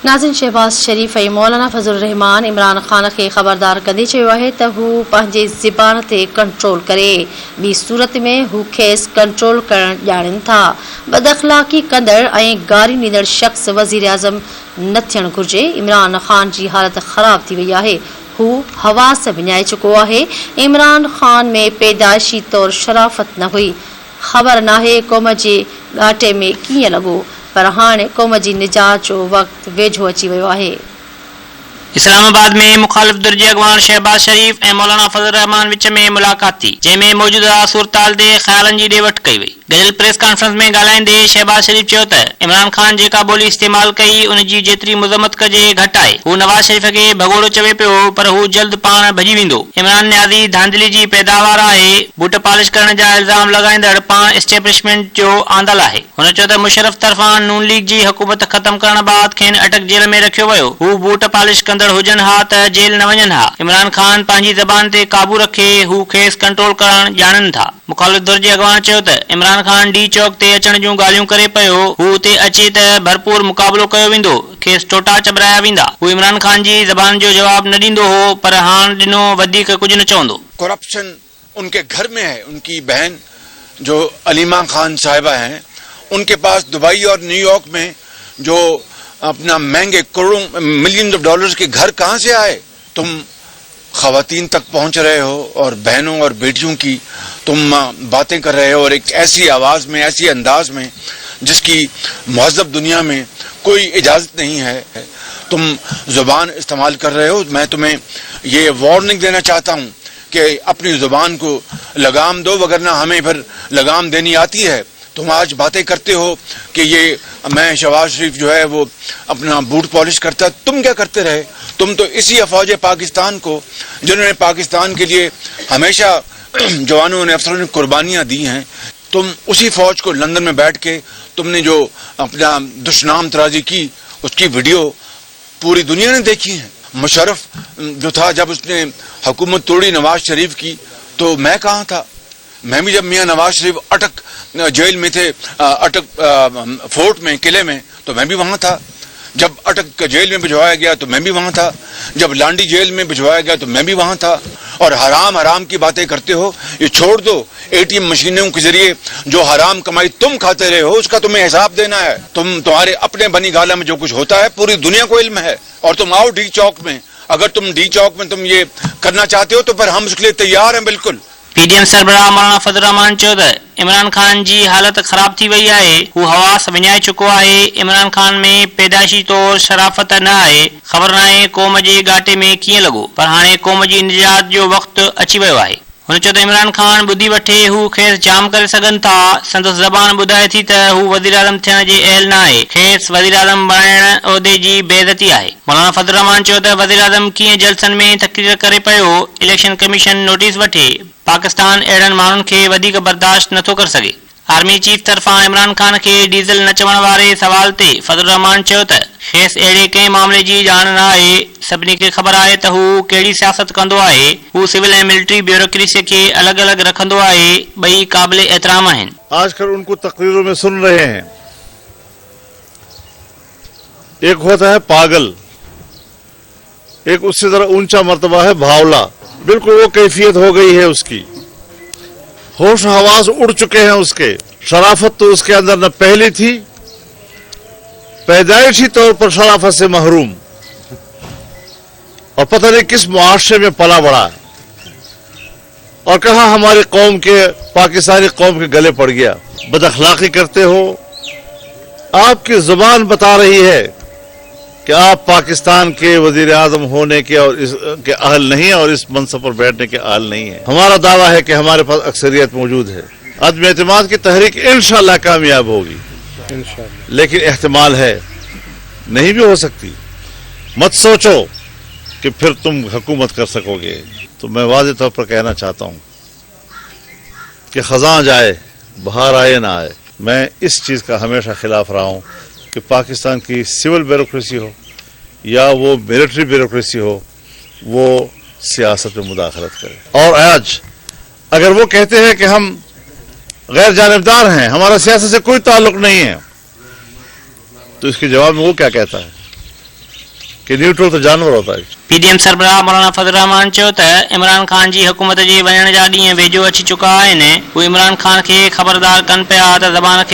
नाज़िन शहबाज शरीफ ऐं मौलाना फज़ल रहमान इमरान ख़ान खे ख़बरदार कंदे चयो आहे त हू पंहिंजे ज़बान ते कंट्रोल करे, ॿी सूरत में हू खेसि कंट्रोल करणु ॼाणनि था। बदअख़लाक़ी कंदड़ ऐं गारी ॾींदड़ शख़्स वज़ीर आज़म न थियणु घुरिजे। इमरान ख़ान जी हालत ख़राब थी वई आहे, हू हवास विञाए चुको आहे। इमरान ख़ान में पैदाइशी तौरु शराफ़त न हुई, ख़बर नाहे क़ौम जे ॻाटे में कीअं लॻो, पर हाणे क़ौम जी निजात जो वक़्तु वेझो अची वियो आहे। इस्लामाबाद में मुखालिफ धुर जे अॻवान शहबाज शरीफ ऐं मौलाना फज़ल रहमान विच में मुलाक़ात थी, जंहिंमें मौजूदा सूरताल ते ख़्यालनि जी ॾे वठि कई वई। गॾियल प्रेस कॉन्फ्रेंस में ॻाल्हाईंदे शहबाज शरीफ चयो त इमरान ख़ान जेका ॿोली इस्तेमाल कई उन जी जेतिरी मुज़म्मत कजे घटि आहे। हू नवाज़ शरीफ खे भगोड़ो चवे पियो, पर हू जल्द पाण भॼी वेंदो। इमरान न्याज़ी धांधली जी पैदावार आहे, बूट पॉलिश करण जा इल्ज़ाम लॻाईंदड़ पाण एस्टेब्लिशमेंट जो आंदल आहे। हुन चयो त मुशर्रफ तरफ़ां नून लीग जी हुकूमत ख़तम करण बाबति खेनि अटक जेल में रखियो वियो। हू बूट पॉलिश कंदड़ हुजनि हा त जेल न वञनि हा। इमरान ख़ान पंहिंजी ज़बान ते काबू रखे, हू खेसि कंट्रोल करणु ॼाणनि था। मुखालिफ धुर जे अॻवान चयो त इमरान ख़ान डी चौक ते अचण जूं ॻाल्हियूं करे पियो, हू उते अचे त भरपूर मुक़ाबिलो कयो वेंदो, खेसि टोटा चबराया वेंदा। हू इमरान ख़ान जी ज़बान जो जवाबु न ॾींदो हो, पर हाणे ॾिनो वधीक कुझु न चवंदो। करप्शन उनके घर में है। उनकी बहन जो अलीमा खान साहिबा हैं, उनके पास दुबई और न्यूयॉर्क में जो अपना महंगे करोड़ों मिलियंस ऑफ डॉलर्स के घर कहाँ से आए? तुम खवातीन तक पहुंच रहे हो और बहनों और बेटियों की तुम बातें कर रहे हो, और एक ऐसी आवाज में, ऐसी अंदाज में जिसकी महज़ब दुनिया में कोई इजाजत नहीं है, तुम जुबान इस्तेमाल कर रहे हो। मैं तुम्हें ये वार्निंग देना चाहता हूँ कि अपनी जुबान को लगाम दो, वगरना हमें फिर लगाम देनी आती है। तुम आज बातें करते हो कि ये मैं शहबाज शरीफ जो है वो अपना बूट पॉलिश करता, तुम क्या करते रहे? तुम तो इसी अफवाज पाकिस्तान को, जिन्होंने पाकिस्तान के लिए हमेशा जवानों ने, अफसरों ने कुर्बानियाँ दी हैं, तुम उसी फौज को लंदन में बैठ के तुमने जो अपना दुश्मनाम तराजी की, उसकी वीडियो पूरी दुनिया ने देखी है। मुशर्रफ जो था, जब उसने हुकूमत तोड़ी नवाज शरीफ की, तो मैं कहाँ था? मैं भी जब मियाँ नवाज शरीफ अटक जेल में थे, अटक फोर्ट में, किले में, तो मैं भी वहाँ था। जब अटक जेल में भिजवाया गया तो मैं भी वहाँ था। जब लांडी जेल में भिजवाया गया तो मैं भी वहाँ था। और हराम की बातें करते हो, ये छोड़ दो। एटीएम मशीनों के जरिए जो हराम कमाई तुम खाते रहे हो, उसका तुम्हें हिसाब देना है। तुम्हारे अपने बनी गाला में जो कुछ होता है पूरी दुनिया को इल्म है। और तुम आओ डी चौक में, अगर तुम डी चौक में तुम ये करना चाहते हो तो फिर हम उसके लिए तैयार हैं बिल्कुल। पीडीएम सरबराह मौलाना फज़ल रहमान चयो त इमरान ख़ान जी हालत ख़राब थी वई आहे, हू हवास विञाए चुको आहे। इमरान ख़ान में पैदाइशी तौरु शराफ़त न आहे, ख़बर नाहे क़ौम जे ॻाटे में कीअं लॻो, पर हाणे क़ौम जी निजात जो वक़्तु अची वियो आहे। हुन चयो त इमरान ख़ान ॿुधी वठे, हू खेसि जाम करे सघनि था। संदसि ज़बान ॿुधाए थी त हू वज़ीर आज़म थियण जे अहल न आहे, खेसि वज़ीर आज़म बणाइण उहिदे जी बेइज़ती आहे। मौलाना फज़ल रहमान चयो त वज़ीर आज़म कीअं जलसनि में तक़रीर करे पियो, इलेक्शन कमीशन नोटिस वठे। पाकिस्तान अहिड़नि माण्हुनि खे वधीक बर्दाश्त नथो करे सघे। आर्मी चीफ तरफ़ां इमरान ख़ान खे डीज़ल न चवण वारे सवाल ते फज़ल रहमान चयो त खेसि अहिड़े कंहिं मामले जी ॼाण न आहे। सभिनी खे ख़बर आहे त हू कहिड़ी सियासत कंदो आहे। हू सिविल ऐं मिलिट्री ब्यूरोक्रेसी खे अलॻि अलॻि रखंदो आहे, ॿई क़ाबिल एहतराम आहिनि। आजकल उनको तकरीरों में सुन रहे हैं, एक होता है पागल, एक उससे जरा ऊंचा मर्तबा है भावला। बिल्कुल वो कैफियत हो गई है उसकी, होश हवास उड़ चुके हैं उसके। शराफत तो उसके अंदर न पहली थी, पैदाइशी तौर पर शराफत से महरूम, और पता नहीं किस मुआशरे में पला बढ़ा, और कहा हमारी कौम के, पाकिस्तानी कौम के गले पड़ गया। बदअखलाकी करते हो, आपकी जुबान बता रही है कि आप पाकिस्तान के वजीर आजम होने के और के अहल नहीं है, और इस मनसब पर बैठने के अहल नहीं है। हमारा दावा है कि हमारे पास अक्सरियत मौजूद है। अदम एतमाद की तहरीक इंशाअल्लाह कामयाब होगी, लेकिन एहतमाल है नहीं भी हो सकती। मत सोचो कि फिर तुम हुकूमत कर सकोगे। तो मैं वाज़ेह तौर पर कहना चाहता हूँ कि खज़ां जाए बहार आए ना आए, मैं इस चीज़ का हमेशा खिलाफ रहा हूँ कि पाकिस्तान की सिविल ब्यूरोक्रेसी हो या वो मिलिट्री ब्यूरोक्रेसी हो, वो सियासत में मुदाखलत करे। और आज अगर वो कहते हैं कि हम गैर जानिबदार हैं, हमारा सियासत से कोई ताल्लुक नहीं है, तो इसके जवाब में वो क्या कहता है कि न्यूट्रल तो जानवर होता है। PDM सरबराह मौलाना फजल रहमान चयो त इमरान खान जी हुकूमत जे वञण जा ॾींहं वेझो अची चुका आहिनि। हू इमरान खान खे ख़बरदार कनि पिया त ज़बान खे